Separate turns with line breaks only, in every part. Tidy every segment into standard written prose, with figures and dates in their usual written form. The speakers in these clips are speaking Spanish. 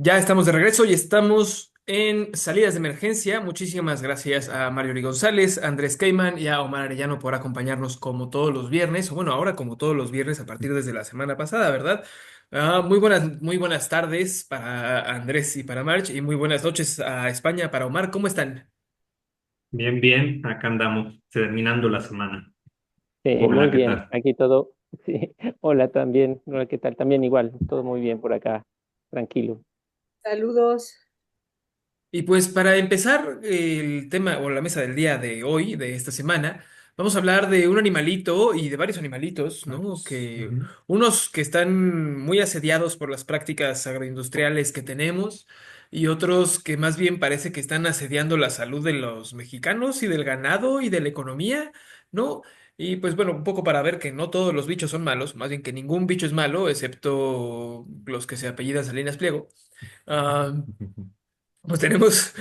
Ya estamos de regreso y estamos en salidas de emergencia. Muchísimas gracias a Mario Ori González, a Andrés Cayman y a Omar Arellano por acompañarnos como todos los viernes, o bueno, ahora como todos los viernes a partir desde la semana pasada, ¿verdad? Muy buenas tardes para Andrés y para March y muy buenas noches a España para Omar. ¿Cómo están?
Bien, bien, acá andamos, terminando la semana.
Muy
Hola, ¿qué
bien,
tal?
aquí todo. Sí. Hola también, hola, ¿qué tal? También igual, todo muy bien por acá, tranquilo.
Saludos.
Y pues para empezar el tema o la mesa del día de hoy, de esta semana, vamos a hablar de un animalito y de varios animalitos, ¿no? Que
Ujú.
unos que están muy asediados por las prácticas agroindustriales que tenemos y otros que más bien parece que están asediando la salud de los mexicanos y del ganado y de la economía, ¿no? Y pues bueno, un poco para ver que no todos los bichos son malos, más bien que ningún bicho es malo, excepto los que se apellidan Salinas Pliego. Ah, pues tenemos,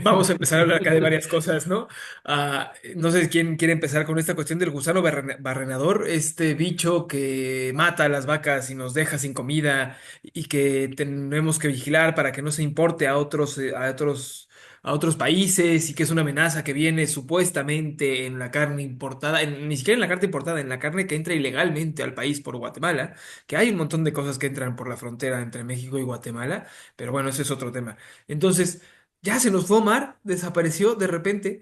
vamos a empezar a hablar acá de varias cosas, ¿no? No sé quién quiere empezar con esta cuestión del gusano barrenador, este bicho que mata a las vacas y nos deja sin comida y que tenemos que vigilar para que no se importe a otros países y que es una amenaza que viene supuestamente en la carne importada, ni siquiera en la carne importada, en la carne que entra ilegalmente al país por Guatemala, que hay un montón de cosas que entran por la frontera entre México y Guatemala, pero bueno, ese es otro tema. Entonces, ya se nos fue Omar, desapareció de repente.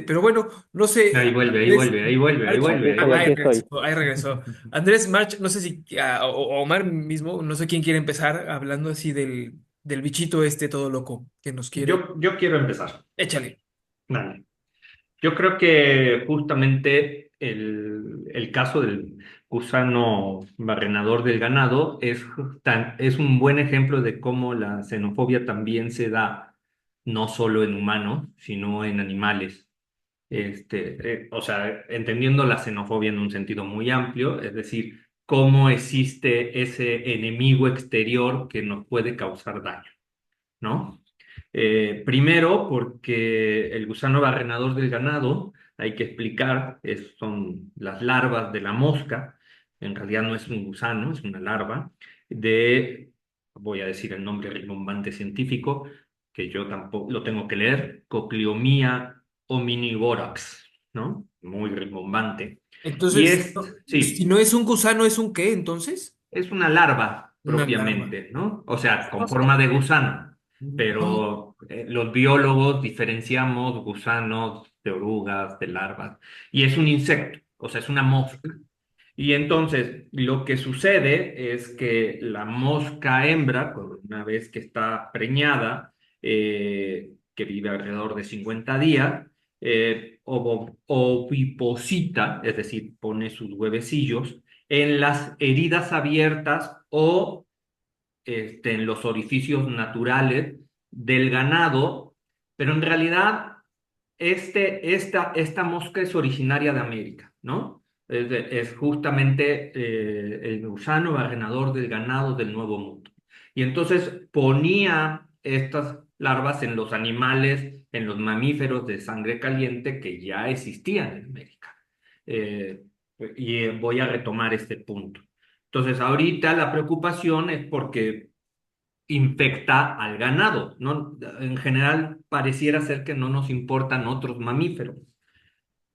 Pero bueno, no sé,
Ahí vuelve, ahí
Andrés,
vuelve, ahí vuelve, ahí
March,
vuelve, ahí
Aquí
ahí
vuelve.
estoy.
regresó, ahí regresó. Andrés, March, no sé si, o Omar mismo, no sé quién quiere empezar hablando así del bichito este todo loco que nos quiere.
Yo quiero empezar.
Échale.
Vale. Yo creo que justamente el caso del gusano barrenador del ganado es un buen ejemplo de cómo la xenofobia también se da no solo en humanos, sino en animales. O sea, entendiendo la xenofobia en un sentido muy amplio, es decir, cómo existe ese enemigo exterior que nos puede causar daño, ¿no? Primero, porque el gusano barrenador del ganado, hay que explicar, son las larvas de la mosca, en realidad no es un gusano, es una larva, de, voy a decir el nombre rimbombante científico, que yo tampoco lo tengo que leer, Cocleomia omnivorox, ¿no? Muy rimbombante. Y
Entonces, si
sí,
no es un gusano, ¿es un qué entonces?
es una larva
Una larva.
propiamente, ¿no? O sea, con
Mosca.
forma de gusano,
¿Cómo?
pero los biólogos diferenciamos gusanos de orugas, de larvas, y es un insecto, o sea, es una mosca. Y entonces lo que sucede es que la mosca hembra, una vez que está preñada, que vive alrededor de 50 días, oviposita, es decir, pone sus huevecillos en las heridas abiertas o en los orificios naturales del ganado, pero en realidad esta mosca es originaria de América, ¿no? Es justamente el gusano barrenador del ganado del Nuevo Mundo. Y entonces ponía estas larvas en los animales, en los mamíferos de sangre caliente que ya existían en América. Eh, Voy a retomar este punto. Entonces, ahorita la preocupación es porque infecta al ganado, ¿no? En general, pareciera ser que no nos importan otros mamíferos.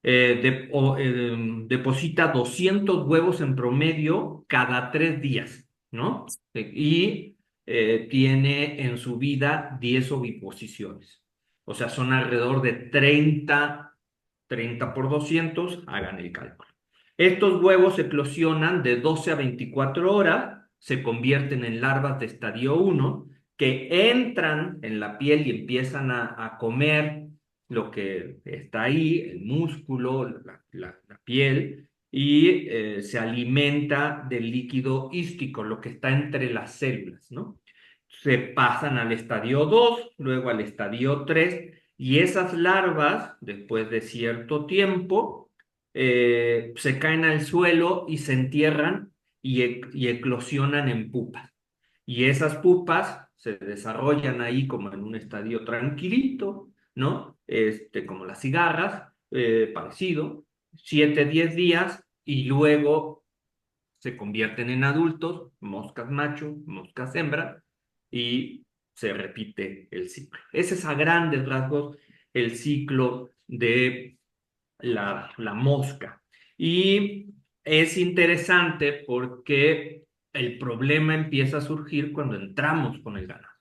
Deposita 200 huevos en promedio cada 3 días, ¿no? Tiene en su vida 10 oviposiciones. O sea, son alrededor de 30 por 200, hagan el cálculo. Estos huevos eclosionan de 12 a 24 horas, se convierten en larvas de estadio uno que entran en la piel y empiezan a comer lo que está ahí, el músculo, la piel, y se alimenta del líquido hístico, lo que está entre las células, ¿no? Se pasan al estadio 2, luego al estadio 3, y esas larvas, después de cierto tiempo, se caen al suelo y se entierran y eclosionan en pupas. Y esas pupas se desarrollan ahí como en un estadio tranquilito, ¿no? Como las cigarras, parecido, 7, 10 días, y luego se convierten en adultos, moscas macho, moscas hembra, y se repite el ciclo. Ese es a grandes rasgos el ciclo de la mosca. Y es interesante porque el problema empieza a surgir cuando entramos con el ganado.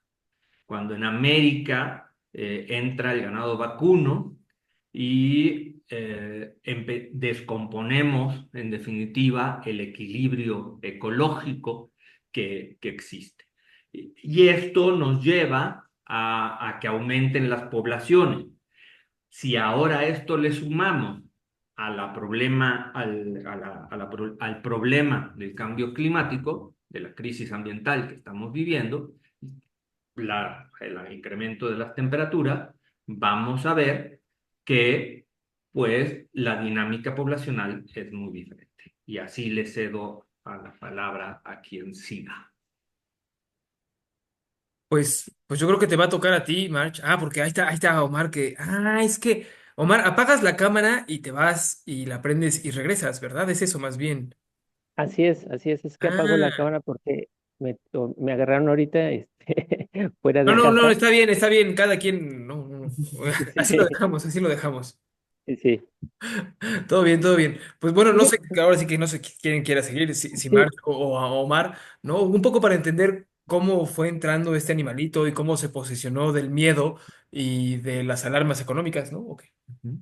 Cuando en América entra el ganado vacuno y descomponemos, en definitiva, el equilibrio ecológico que existe. Y esto nos lleva a que aumenten las poblaciones. Si ahora a esto le sumamos al problema del cambio climático, de la crisis ambiental que estamos viviendo, el incremento de las temperaturas, vamos a ver que pues la dinámica poblacional es muy diferente. Y así le cedo a la palabra a quien siga.
Pues yo creo que te va a tocar a ti, March. Ah, porque ahí está Omar que. Ah, es que, Omar, apagas la cámara y te vas y la prendes y regresas, ¿verdad? Es eso más bien.
Es que apago la
Ah.
cámara porque me agarraron ahorita fuera
No,
de
no, no,
casa.
está bien, cada quien. No, no, no.
Sí,
Así lo dejamos, así lo dejamos.
sí, sí.
Todo bien, todo bien. Pues bueno, no
Sí,
sé, ahora sí que no sé quién quiera seguir, si
sí,
March o a Omar, ¿no? Un poco para entender cómo fue entrando este animalito y cómo se posicionó del miedo y de las alarmas económicas, ¿no? Ok. Ujú.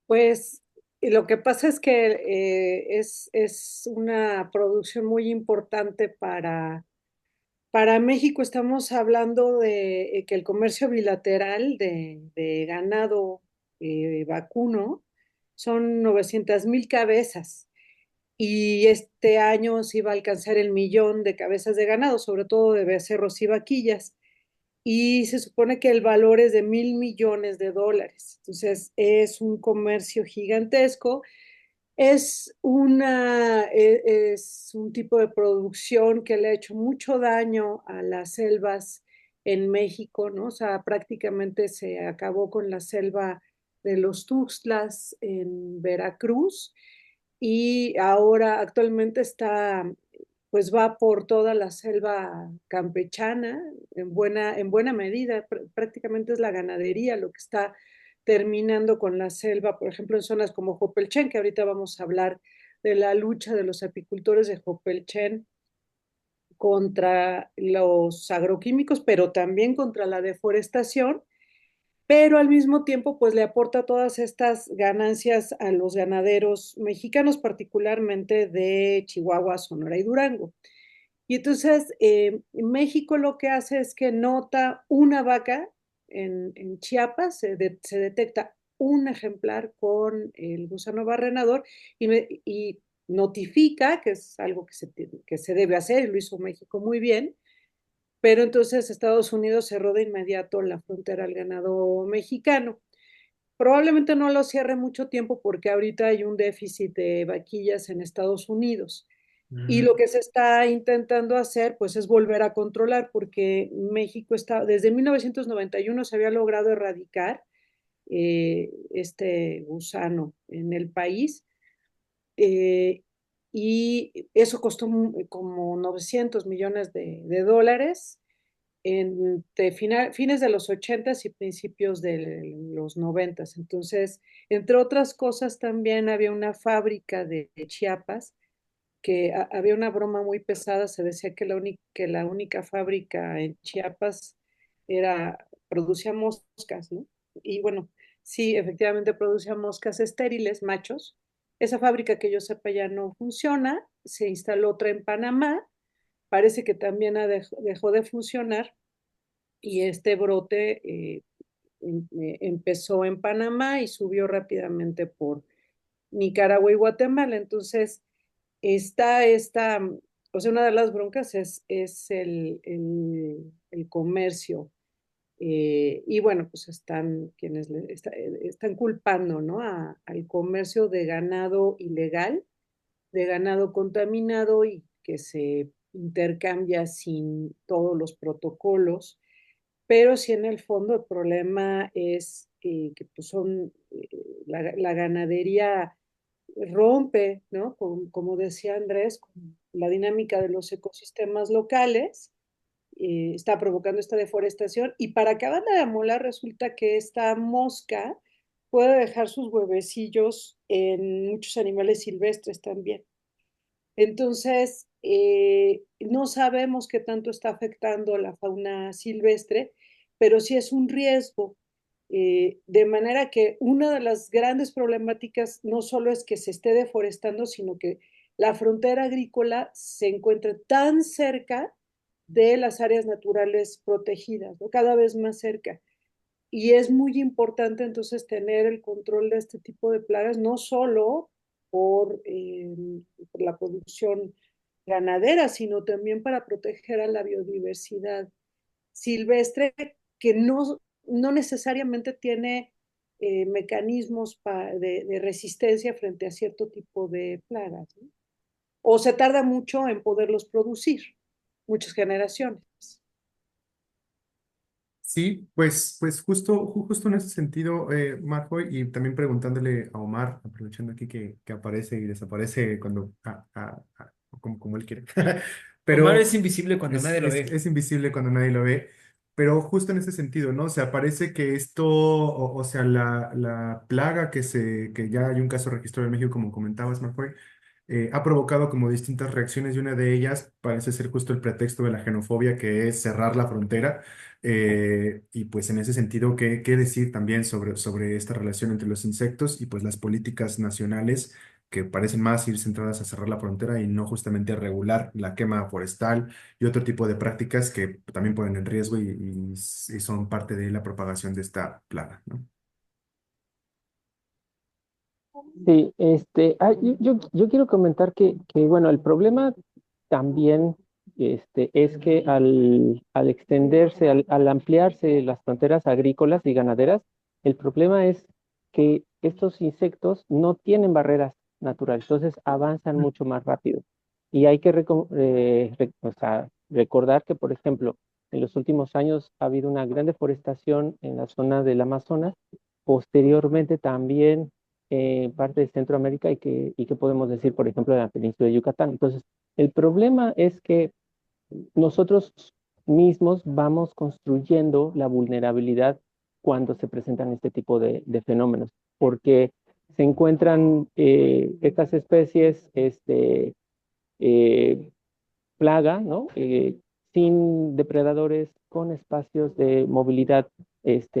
Pues y lo que pasa es que es una producción muy importante para México. Estamos hablando de que el comercio bilateral de ganado vacuno son 900,000 cabezas y este año se iba a alcanzar el millón de cabezas de ganado, sobre todo de becerros y vaquillas, y se supone que el valor es de $1,000,000,000. Entonces es un comercio gigantesco. Es un tipo de producción que le ha hecho mucho daño a las selvas en México, ¿no? O sea, prácticamente se acabó con la selva de los Tuxtlas en Veracruz y ahora actualmente pues va por toda la selva campechana en buena medida. Prácticamente es la ganadería lo que está terminando con la selva, por ejemplo, en zonas como Jopelchen, que ahorita vamos a hablar de la lucha de los apicultores de Jopelchen contra los agroquímicos, pero también contra la deforestación, pero al mismo tiempo pues le aporta todas estas ganancias a los ganaderos mexicanos, particularmente de Chihuahua, Sonora y Durango. Y entonces México lo que hace es que nota una vaca en Chiapas, se detecta un ejemplar con el gusano barrenador y notifica, que es algo que se debe hacer, y lo hizo México muy bien, pero entonces Estados Unidos cerró de inmediato la frontera al ganado mexicano. Probablemente no lo cierre mucho tiempo porque ahorita hay un déficit de vaquillas en Estados Unidos. Y
Mm.
lo que se está intentando hacer, pues, es volver a controlar, porque México desde 1991 se había logrado erradicar este gusano en el país, eh, y eso costó como 900 millones de dólares entre fines de los 80 y principios de los 90. Entonces, entre otras cosas, también había una fábrica de Chiapas que había una broma muy pesada. Se decía que la única fábrica en Chiapas producía moscas, ¿no? Y bueno, sí, efectivamente producía moscas estériles, machos. Esa fábrica, que yo sepa, ya no funciona. Se instaló otra en Panamá. Parece que también dejó de funcionar y este brote empezó en Panamá y subió rápidamente por Nicaragua y Guatemala. Entonces, está esta, o sea, una de las broncas es el comercio. Y bueno, pues están quienes están culpando, ¿no? Al comercio de ganado ilegal, de ganado contaminado y que se intercambia sin todos los protocolos, pero sí en el fondo el problema es que pues la ganadería rompe, ¿no? Como decía Andrés, con la dinámica de los ecosistemas locales, está provocando esta deforestación y para acabar de amolar resulta que esta mosca puede dejar sus huevecillos en muchos animales silvestres también. Entonces, no sabemos qué tanto está afectando la fauna silvestre, pero sí es un riesgo. De manera que una de las grandes problemáticas no solo es que se esté deforestando, sino que la frontera agrícola se encuentra tan cerca de las áreas naturales protegidas, ¿no? Cada vez más cerca. Y es muy importante entonces tener el control de este tipo de plagas, no solo por la producción ganadera, sino también para proteger a la biodiversidad silvestre que no necesariamente tiene mecanismos de resistencia frente a cierto tipo de plagas, ¿no? O se tarda mucho en poderlos producir, muchas generaciones.
Sí, pues justo en ese sentido, Marco, y también preguntándole a Omar, aprovechando aquí que aparece y desaparece cuando, como él quiere,
Omar es
pero
invisible cuando nadie lo ve.
es invisible cuando nadie lo ve, pero justo en ese sentido, ¿no? O sea, parece que esto, o sea, la plaga que ya hay un caso registrado en México, como comentabas, Marco, ha provocado como distintas reacciones y una de ellas parece ser justo el pretexto de la xenofobia, que es cerrar la frontera. Y pues en ese sentido, ¿qué decir también sobre esta relación entre los insectos y pues las políticas nacionales que parecen más ir centradas a cerrar la frontera y no justamente a regular la quema forestal y otro tipo de prácticas que también ponen en riesgo y son parte de la propagación de esta plaga, ¿no?
Sí, yo quiero comentar bueno, el problema también es que al extenderse, al ampliarse las fronteras agrícolas y ganaderas, el problema es que estos insectos no tienen barreras naturales, entonces avanzan mucho más rápido. Y hay que o sea, recordar que, por ejemplo, en los últimos años ha habido una gran deforestación en la zona del Amazonas, posteriormente también parte de Centroamérica y qué podemos decir, por ejemplo, de la península de Yucatán. Entonces, el problema es que nosotros mismos vamos construyendo la vulnerabilidad cuando se presentan este tipo de fenómenos, porque se encuentran estas especies, eh, plaga, ¿no? Sin depredadores, con espacios de movilidad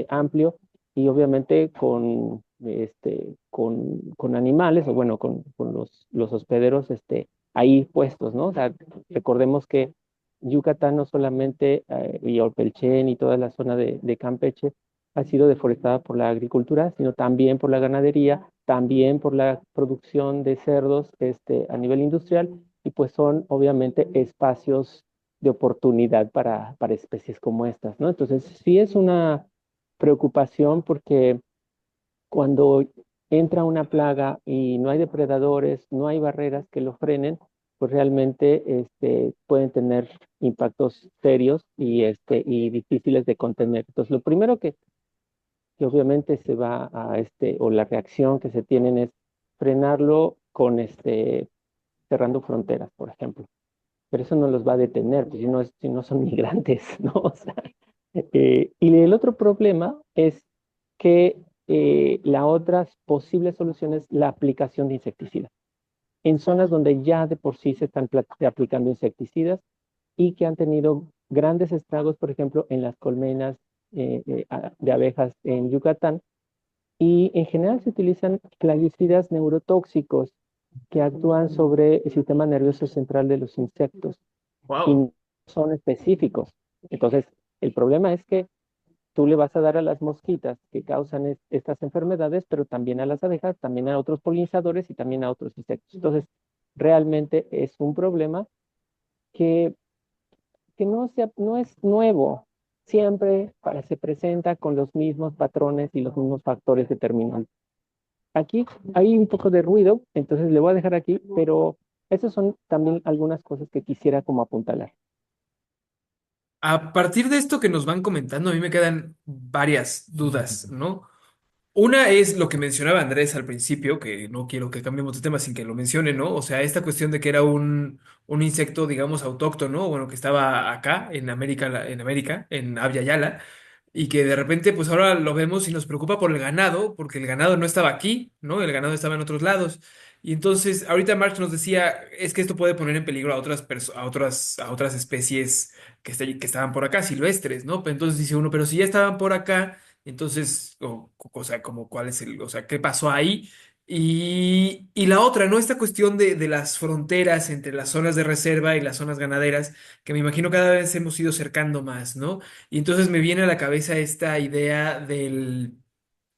amplio y obviamente con animales, o bueno, con los hospederos ahí puestos, ¿no? O sea, recordemos que Yucatán no solamente, y Orpelchen y toda la zona de Campeche, ha sido deforestada por la agricultura, sino también por la ganadería, también por la producción de cerdos a nivel industrial y pues son obviamente espacios de oportunidad para especies como estas, ¿no? Entonces, sí es una preocupación porque cuando entra una plaga y no hay depredadores, no hay barreras que lo frenen, pues realmente pueden tener impactos serios y difíciles de contener. Entonces, lo primero que obviamente se va o la reacción que se tienen es frenarlo con cerrando fronteras, por ejemplo, pero eso no los va a detener, pues si no son migrantes, ¿no? O sea, y el otro problema es que la otra posible solución es la aplicación de insecticidas en zonas donde ya de por sí se están aplicando insecticidas y que han tenido grandes estragos, por ejemplo, en las colmenas de abejas en Yucatán. Y en general se utilizan plaguicidas neurotóxicos que actúan sobre el sistema nervioso central de los insectos y
Wow.
no son específicos. Entonces, el problema es que tú le vas a dar a las mosquitas que causan estas enfermedades, pero también a las abejas, también a otros polinizadores y también a otros insectos. Entonces, realmente es un problema que, que no es nuevo. Siempre se presenta con los mismos patrones y los mismos factores determinantes. Aquí hay un poco de ruido, entonces le voy a dejar aquí, pero esas son también algunas cosas que quisiera como apuntalar.
A partir de esto que nos van comentando, a mí me quedan varias dudas, ¿no? Una es lo que mencionaba Andrés al principio, que no quiero que cambiemos de tema sin que lo mencione, ¿no? O sea, esta cuestión de que era un insecto, digamos, autóctono, bueno, que estaba acá, en Abya Yala, y que de repente, pues ahora lo vemos y nos preocupa por el ganado, porque el ganado no estaba aquí, ¿no? El ganado estaba en otros lados. Y entonces, ahorita Marx nos decía, es que esto puede poner en peligro a a otras especies que estaban por acá, silvestres, ¿no? Pero entonces dice uno, pero si ya estaban por acá. Entonces, o sea, como cuál es o sea, qué pasó ahí. Y la otra, ¿no? Esta cuestión de las fronteras entre las zonas de reserva y las zonas ganaderas, que me imagino cada vez hemos ido cercando más, ¿no? Y entonces me viene a la cabeza esta idea de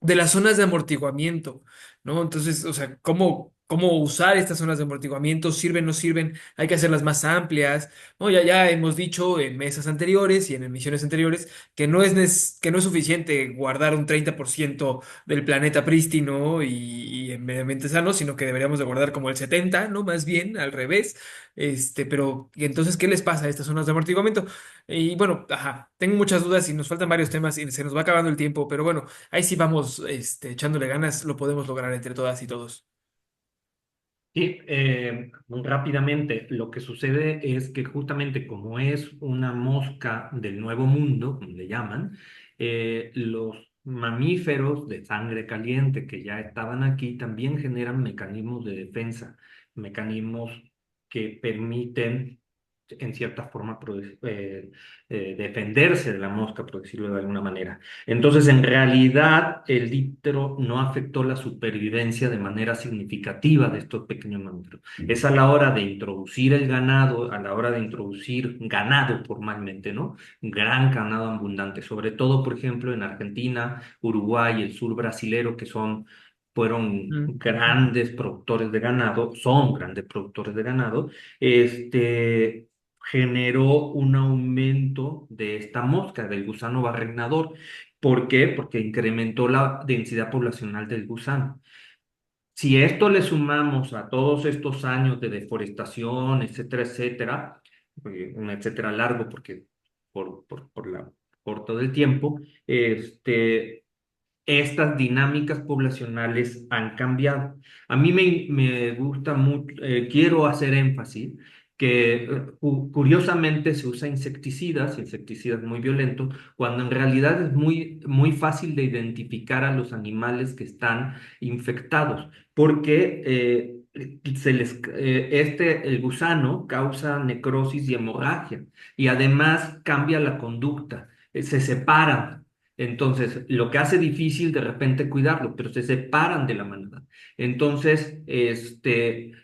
las zonas de amortiguamiento, ¿no? Entonces, o sea, cómo usar estas zonas de amortiguamiento, sirven, no sirven, hay que hacerlas más amplias, ¿no? Ya hemos dicho en mesas anteriores y en emisiones anteriores que no es suficiente guardar un 30% del planeta prístino y en medio ambiente sano, sino que deberíamos de guardar como el 70, ¿no? Más bien, al revés. Pero, ¿y entonces qué les pasa a estas zonas de amortiguamiento? Y bueno, ajá, tengo muchas dudas y nos faltan varios temas y se nos va acabando el tiempo, pero bueno. Ahí sí vamos, echándole ganas, lo podemos lograr entre todas y todos.
Sí, muy rápidamente, lo que sucede es que justamente como es una mosca del nuevo mundo, como le llaman, los mamíferos de sangre caliente que ya estaban aquí también generan mecanismos de defensa, mecanismos que permiten en cierta forma defenderse de la mosca, por decirlo de alguna manera. Entonces, en realidad, el díptero no afectó la supervivencia de manera significativa de estos pequeños mamíferos. Es a la hora de introducir el ganado, a la hora de introducir ganado formalmente, ¿no? Gran ganado abundante, sobre todo, por ejemplo, en Argentina, Uruguay, el sur brasilero, que fueron
Mm,
grandes productores de ganado, son grandes productores de ganado, este, generó un aumento de esta mosca, del gusano barrenador. ¿Por qué? Porque incrementó la densidad poblacional del gusano. Si esto le sumamos a todos estos años de deforestación, etcétera, etcétera, un etcétera largo porque por la corto del tiempo, estas dinámicas poblacionales han cambiado. A mí me gusta mucho, quiero hacer énfasis que curiosamente se usa insecticidas muy violentos, cuando en realidad es muy, muy fácil de identificar a los animales que están infectados, porque el gusano causa necrosis y hemorragia, y además cambia la conducta, se separan. Entonces, lo que hace difícil de repente cuidarlo, pero se separan de la manada. Entonces,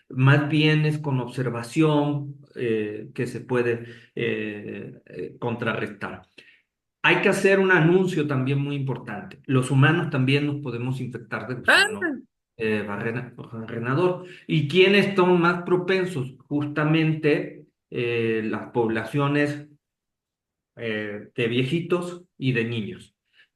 más bien es con observación que se puede contrarrestar. Hay que hacer un anuncio también muy importante. Los humanos también nos podemos infectar de
ah,
gusano barrenador. ¿Y quiénes son más propensos? Justamente las poblaciones de viejitos y de niños,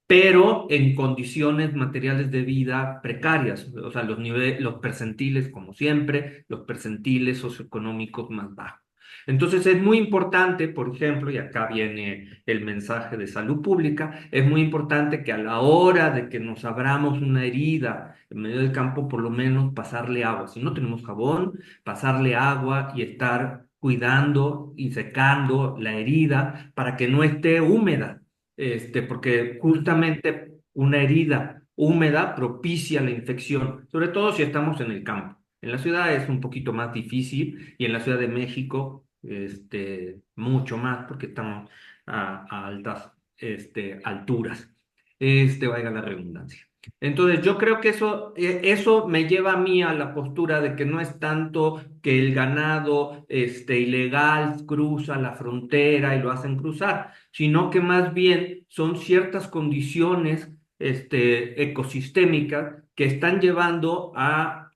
pero en condiciones materiales de vida precarias, o sea, los percentiles, como siempre, los percentiles socioeconómicos más bajos. Entonces es muy importante, por ejemplo, y acá viene el mensaje de salud pública, es muy importante que a la hora de que nos abramos una herida en medio del campo, por lo menos pasarle agua. Si no tenemos jabón, pasarle agua y estar cuidando y secando la herida para que no esté húmeda, porque justamente una herida húmeda propicia la infección, sobre todo si estamos en el campo. En la ciudad es un poquito más difícil y en la Ciudad de México, mucho más porque estamos a altas, alturas, valga la redundancia. Entonces, yo creo que eso me lleva a mí a la postura de que no es tanto que el ganado ilegal cruza la frontera y lo hacen cruzar, sino que más bien son ciertas condiciones ecosistémicas que están llevando a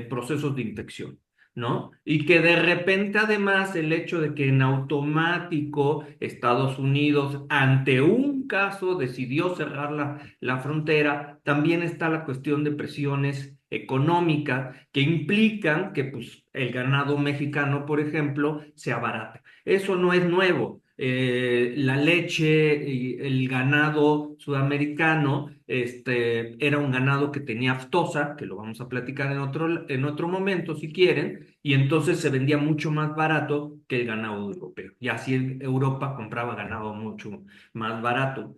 procesos de infección. ¿No? Y que de repente además el hecho de que en automático Estados Unidos ante un caso decidió cerrar la frontera, también está la cuestión de presiones económicas que implican que pues, el ganado mexicano, por ejemplo, se abarata. Eso no es nuevo. La leche y el ganado sudamericano era un ganado que tenía aftosa, que lo vamos a platicar en otro momento si quieren, y entonces se vendía mucho más barato que el ganado europeo. Y así Europa compraba ganado mucho más barato,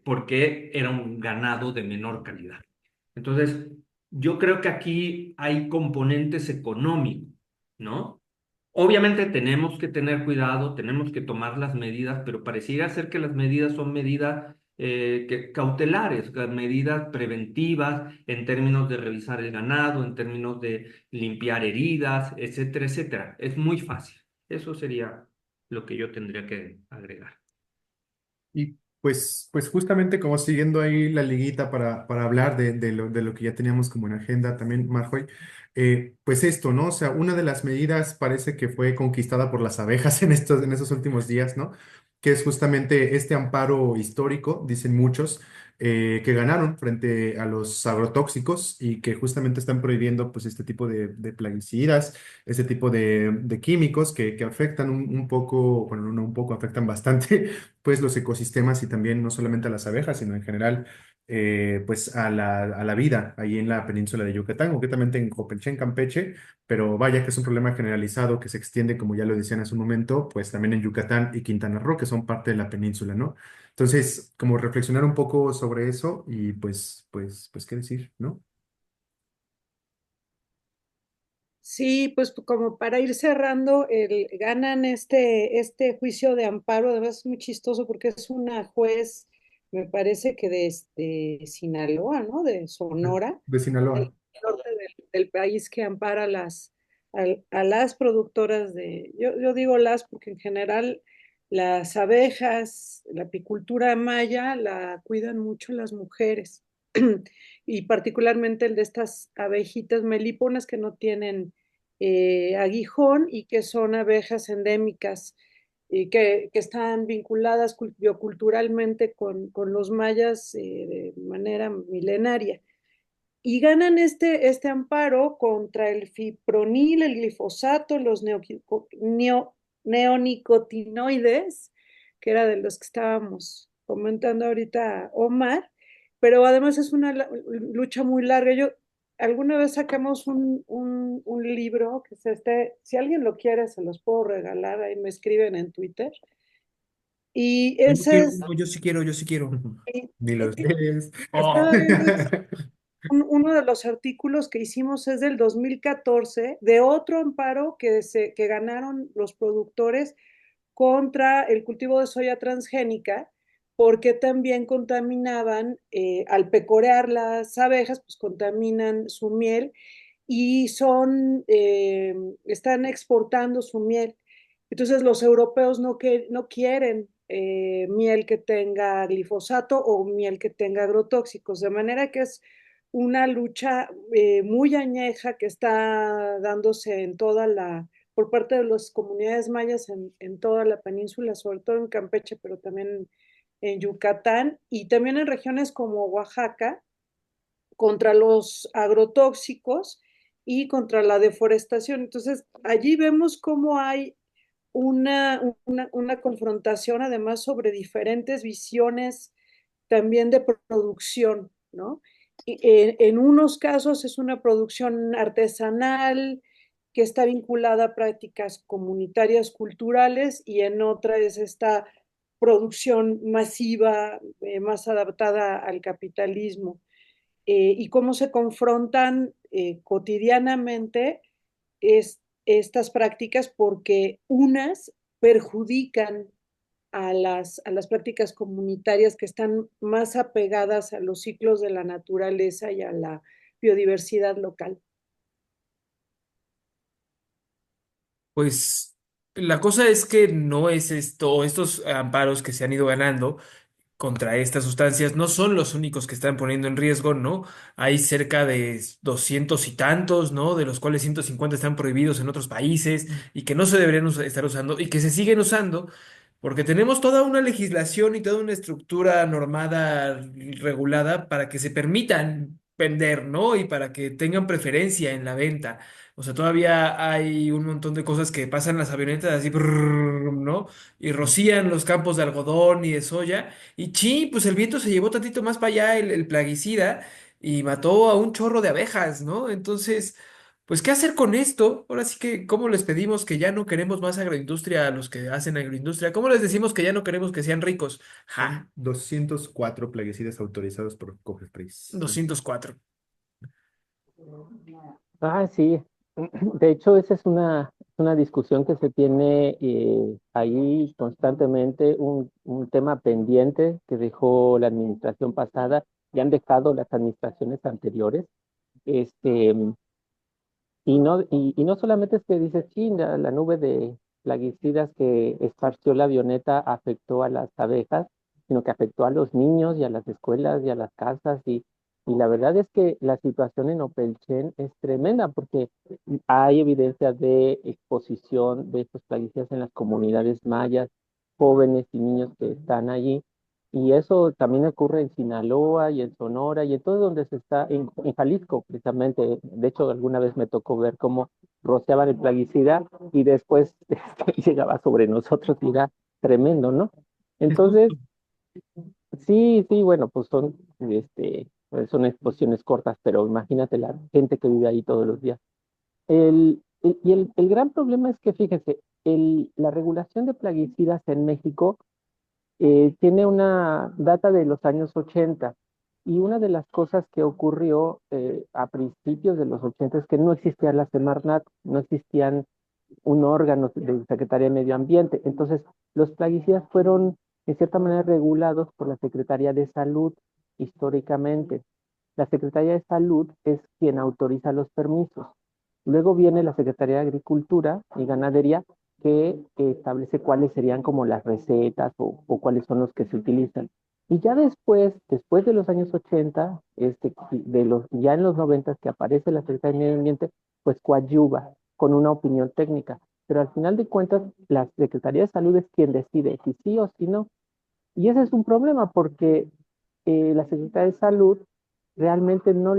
porque era un ganado de menor calidad. Entonces, yo creo que aquí hay componentes económicos, ¿no? Obviamente tenemos que tener cuidado, tenemos que tomar las medidas, pero pareciera ser que las medidas son medidas cautelares, medidas preventivas en términos de revisar el ganado, en términos de limpiar heridas, etcétera, etcétera. Es muy fácil. Eso sería lo que yo tendría que agregar.
Y pues justamente como siguiendo ahí la liguita para hablar de lo que ya teníamos como en agenda también, Marjoy, pues esto, ¿no? O sea, una de las medidas parece que fue conquistada por las abejas en esos últimos días, ¿no? Que es justamente este amparo histórico, dicen muchos, que ganaron frente a los agrotóxicos y que justamente están prohibiendo pues este tipo de plaguicidas, este tipo de químicos que afectan un poco, bueno, no un poco, afectan bastante pues los ecosistemas y también no solamente a las abejas, sino en general pues a la vida ahí en la península de Yucatán, concretamente en Copelché, Campeche, pero vaya que es un problema generalizado que se extiende, como ya lo decían hace un momento, pues también en Yucatán y Quintana Roo, que son parte de la península, ¿no? Entonces, como reflexionar un poco sobre eso y pues, ¿qué decir, no?
Sí, pues como para ir cerrando, ganan este juicio de amparo, además es muy chistoso porque es una juez, me parece que de Sinaloa, ¿no? De Sonora,
De
del
Sinaloa.
norte del país que ampara a las productoras yo digo las porque en general las abejas, la apicultura maya la cuidan mucho las mujeres y particularmente el de estas abejitas melíponas que no tienen aguijón y que son abejas endémicas y que están vinculadas bioculturalmente con los mayas de manera milenaria. Y ganan este amparo contra el fipronil, el glifosato, los neonicotinoides, que era de los que estábamos comentando ahorita Omar, pero además es una lucha muy larga. Alguna vez sacamos un libro que si alguien lo quiere, se los puedo regalar, ahí me escriben en Twitter. Y
Yo no
ese
quiero,
es,
no, yo sí quiero, yo sí quiero.
Ni los lees.
Oh.
estaba viendo uno de los artículos que hicimos es del 2014 de otro amparo que ganaron los productores contra el cultivo de soya transgénica, porque también contaminaban, al pecorear las abejas, pues contaminan su miel y están exportando su miel. Entonces los europeos no quieren miel que tenga glifosato o miel que tenga agrotóxicos, de manera que es una lucha muy añeja que está dándose por parte de las comunidades mayas en toda la península, sobre todo en Campeche, pero también en Yucatán y también en regiones como Oaxaca, contra los agrotóxicos y contra la deforestación. Entonces, allí vemos cómo hay una confrontación además sobre diferentes visiones también de producción, ¿no? Y, en unos casos es una producción artesanal que está vinculada a prácticas comunitarias culturales y en otra es esta producción masiva, más adaptada al capitalismo. Y cómo se confrontan cotidianamente estas prácticas porque unas perjudican a las prácticas comunitarias que están más apegadas a los ciclos de la naturaleza y a la biodiversidad local.
Pues la cosa es que no es esto, estos amparos que se han ido ganando contra estas sustancias no son los únicos que están poniendo en riesgo, ¿no? Hay cerca de 200 y tantos, ¿no? De los cuales 150 están prohibidos en otros países y que no se deberían estar usando y que se siguen usando porque tenemos toda una legislación y toda una estructura normada, regulada para que se permitan vender, ¿no? Y para que tengan preferencia en la venta. O sea, todavía hay un montón de cosas que pasan las avionetas así, brrr, ¿no? Y rocían los campos de algodón y de soya. Y pues el viento se llevó tantito más para allá el plaguicida y mató a un chorro de abejas, ¿no? Entonces, pues, ¿qué hacer con esto? Ahora sí que, ¿cómo les pedimos que ya no queremos más agroindustria a los que hacen agroindustria? ¿Cómo les decimos que ya no queremos que sean ricos? Ja,
Son 204 plaguicidas autorizados por COFEPRIS.
204.
Ah, sí. De hecho, esa es una discusión que se tiene ahí constantemente, un tema pendiente que dejó la administración pasada y han dejado las administraciones anteriores. Este, y no solamente es que dices, sí, la nube de plaguicidas que esparció la avioneta afectó a las abejas, sino que afectó a los niños y a las escuelas y a las casas. Y la verdad es que la situación en Opelchen es tremenda porque hay evidencia de exposición de estos plaguicidas en las comunidades mayas, jóvenes y niños que están allí. Y eso también ocurre en Sinaloa y en Sonora y en todo donde se está, en Jalisco precisamente. De hecho, alguna vez me tocó ver cómo rociaban el plaguicida y después llegaba sobre nosotros y era tremendo, ¿no?
Es
Entonces,
justo.
sí, sí, bueno, pues son exposiciones cortas, pero imagínate la gente que vive ahí todos los días. El gran problema es que, fíjense, la regulación de plaguicidas en México tiene una data de los años 80 y una de las cosas que ocurrió a principios de los 80 es que no existía la Semarnat, no existían un órgano de Secretaría de Medio Ambiente. Entonces, los plaguicidas fueron en cierta manera regulados por la Secretaría de Salud históricamente. La Secretaría de Salud es quien autoriza los permisos. Luego viene la Secretaría de Agricultura y Ganadería que establece cuáles serían como las recetas o cuáles son los que se utilizan. Y ya después de los años 80, ya en los 90 que aparece la Secretaría de Medio Ambiente, pues coadyuva con una opinión técnica. Pero al final de cuentas, la Secretaría de Salud es quien decide si sí o si no. Y ese es un problema porque la Secretaría de Salud realmente no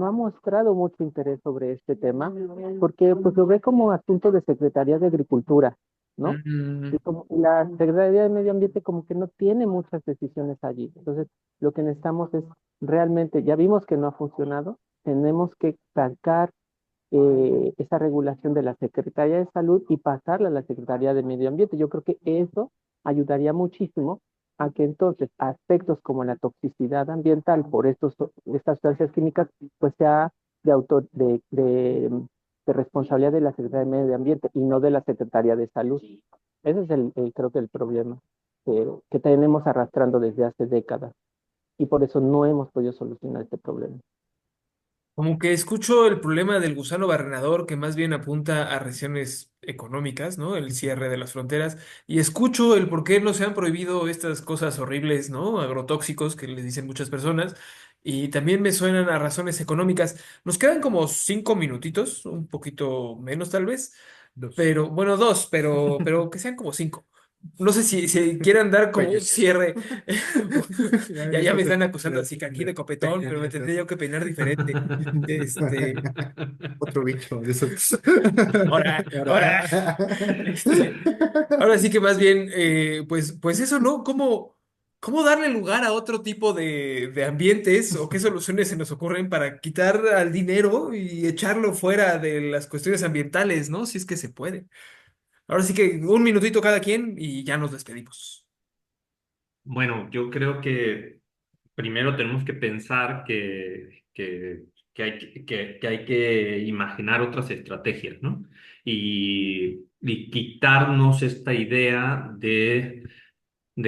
ha mostrado mucho interés sobre este tema, porque pues lo ve como asunto de Secretaría de Agricultura, ¿no?
Mm,
Y como la Secretaría de Medio Ambiente como que no tiene muchas decisiones allí. Entonces, lo que necesitamos es realmente, ya vimos que no ha funcionado, tenemos que sacar esa regulación de la Secretaría de Salud y pasarla a la Secretaría de Medio Ambiente. Yo creo que eso ayudaría muchísimo a que entonces aspectos como la toxicidad ambiental por estas sustancias químicas, pues sea de responsabilidad de la Secretaría de Medio Ambiente y no de la Secretaría de Salud. Ese es creo que el problema que tenemos arrastrando desde hace décadas y por eso no hemos podido solucionar este problema.
Como que escucho el problema del gusano barrenador que más bien apunta a regiones económicas, ¿no? El cierre de las fronteras. Y escucho el por qué no se han prohibido estas cosas horribles, ¿no? Agrotóxicos que les dicen muchas personas. Y también me suenan a razones económicas. Nos quedan como 5 minutitos, un poquito menos tal vez.
Dos.
Pero, bueno, dos, pero que sean como 5. No sé si quieran dar como un
Peñas.
cierre.
Ya
Ya me
estás
están acusando
de,
así que aquí
de
de copetón, pero me tendría
peñas.
yo que peinar diferente. Este,
Otro bicho de esos.
ahora, ahora sí que más bien, pues eso, ¿no? ¿Cómo darle lugar a otro tipo de ambientes o qué soluciones se nos ocurren para quitar al dinero y echarlo fuera de las cuestiones ambientales, ¿no? Si es que se puede. Ahora sí que un minutito cada quien y ya nos despedimos.
Bueno, yo creo que primero tenemos que pensar que hay que imaginar otras estrategias, ¿no? Y quitarnos esta idea de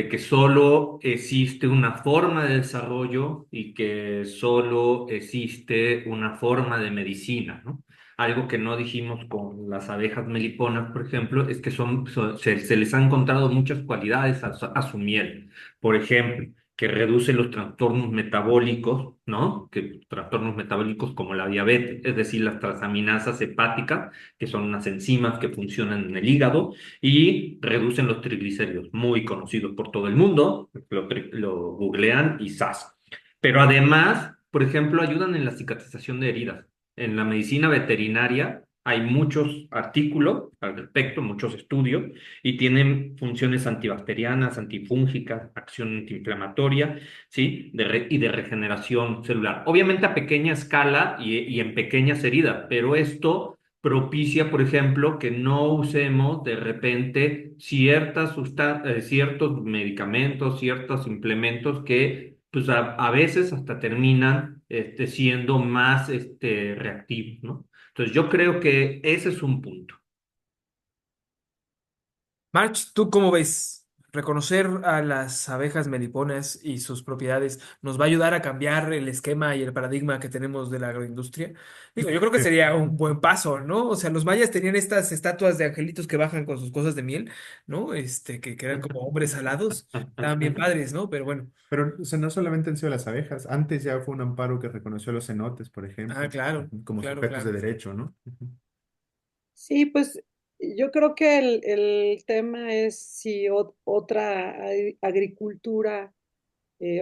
que solo existe una forma de desarrollo y que solo existe una forma de medicina, ¿no? Algo que no dijimos con las abejas meliponas, por ejemplo, es que se les han encontrado muchas cualidades a su miel. Por ejemplo, que reduce los trastornos metabólicos, ¿no? Que trastornos metabólicos como la diabetes, es decir, las transaminasas hepáticas, que son unas enzimas que funcionan en el hígado y reducen los triglicéridos, muy conocidos por todo el mundo, lo googlean y ¡zas! Pero además por ejemplo, ayudan en la cicatrización de heridas. En la medicina veterinaria hay muchos artículos al respecto, muchos estudios, y tienen funciones antibacterianas, antifúngicas, acción antiinflamatoria, ¿sí? Y de regeneración celular. Obviamente a pequeña escala y en pequeñas heridas, pero esto propicia, por ejemplo, que no usemos de repente ciertos medicamentos, ciertos implementos que pues a veces hasta terminan siendo más reactivos, ¿no? Entonces yo creo que ese es un punto.
March, ¿tú cómo ves? ¿Reconocer a las abejas meliponas y sus propiedades nos va a ayudar a cambiar el esquema y el paradigma que tenemos de la agroindustria? Digo, yo creo que sería un buen paso, ¿no? O sea, los mayas tenían estas estatuas de angelitos que bajan con sus cosas de miel, ¿no? Que eran como hombres alados. Estaban bien padres, ¿no? Pero bueno.
Pero o sea, no solamente han sido las abejas, antes ya fue un amparo que reconoció a los cenotes, por
Ah,
ejemplo,
claro,
como
claro,
sujetos de
claro.
derecho, ¿no? Ujú.
Sí, pues yo creo que el tema es si otra agricultura,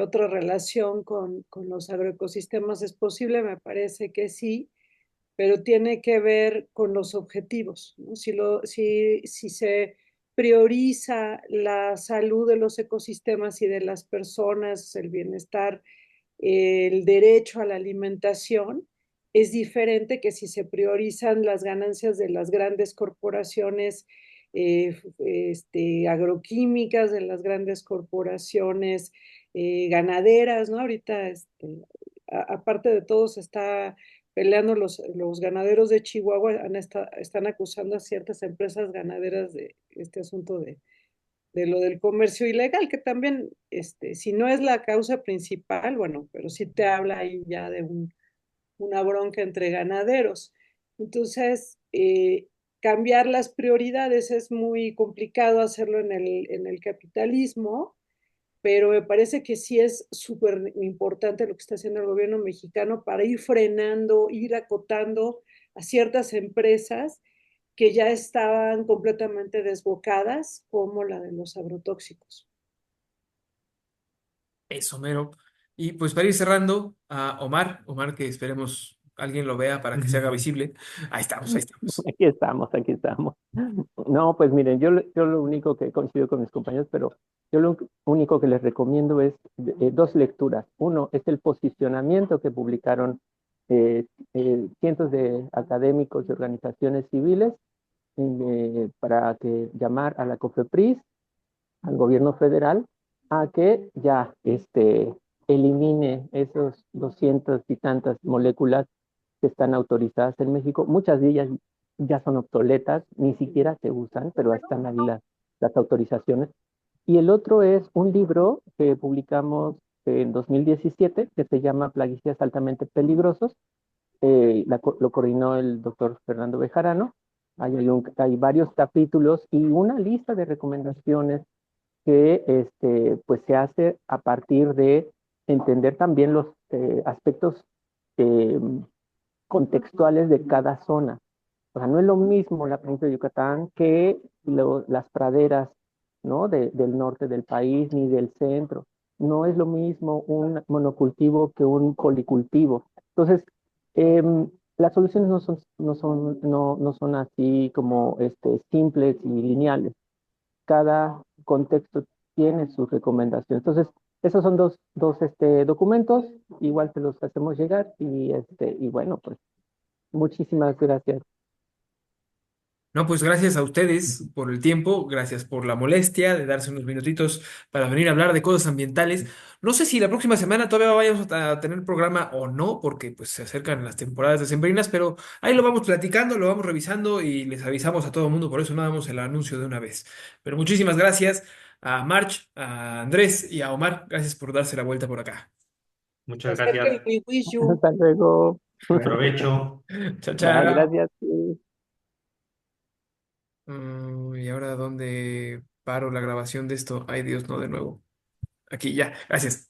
otra relación con los agroecosistemas es posible, me parece que sí, pero tiene que ver con los objetivos, ¿no? Si se prioriza la salud de los ecosistemas y de las personas, el bienestar, el derecho a la alimentación, es diferente que si se priorizan las ganancias de las grandes corporaciones agroquímicas, de las grandes corporaciones ganaderas, ¿no? Ahorita, aparte de todo, se está peleando los ganaderos de Chihuahua, están acusando a ciertas empresas ganaderas de este asunto de lo del comercio ilegal, que también, si no es la causa principal, bueno, pero sí te habla ahí ya de una bronca entre ganaderos. Entonces, cambiar las prioridades es muy complicado hacerlo en el capitalismo, pero me parece que sí es súper importante lo que está haciendo el gobierno mexicano para ir frenando, ir acotando a ciertas empresas que ya estaban completamente desbocadas, como la de los agrotóxicos.
Eso, mero. Y pues para ir cerrando, a Omar, que esperemos alguien lo vea para que se haga visible. Ahí estamos, ahí estamos.
Aquí estamos, aquí estamos. No, pues miren, yo lo único que coincido con mis compañeros, pero yo lo único que les recomiendo es dos lecturas. Uno es el posicionamiento que publicaron eh, cientos de académicos y organizaciones civiles para que llamar a la COFEPRIS, al gobierno federal, a que ya elimine esos 200 y tantas moléculas que están autorizadas en México. Muchas de ellas ya son obsoletas, ni siquiera se usan, pero están ahí las autorizaciones. Y el otro es un libro que publicamos en 2017 que se llama Plaguicidas altamente peligrosos. Lo coordinó el doctor Fernando Bejarano. Hay varios capítulos y una lista de recomendaciones que pues se hace a partir de entender también los aspectos eh, contextuales de cada zona. O sea, no es lo mismo la península de Yucatán que las praderas, ¿no? Del norte del país ni del centro. No es lo mismo un monocultivo que un policultivo. Entonces, las soluciones no son así como simples y lineales. Cada contexto tiene sus recomendaciones. Entonces, esos son dos documentos, igual se los hacemos llegar y bueno, pues muchísimas gracias.
No, pues gracias a ustedes por el tiempo, gracias por la molestia de darse unos minutitos para venir a hablar de cosas ambientales. No sé si la próxima semana todavía vayamos a tener programa o no, porque pues se acercan las temporadas decembrinas, pero ahí lo vamos platicando, lo vamos revisando y les avisamos a todo el mundo, por eso no damos el anuncio de una vez. Pero muchísimas gracias a March, a Andrés y a Omar, gracias por darse la vuelta por acá.
Muchas
Acerca el
gracias.
We Wish You.
Hasta luego.
Provecho.
Chao,
Bye,
chao.
gracias.
¿Y ahora dónde paro la grabación de esto? Ay, Dios, no, de nuevo. Aquí, ya, gracias.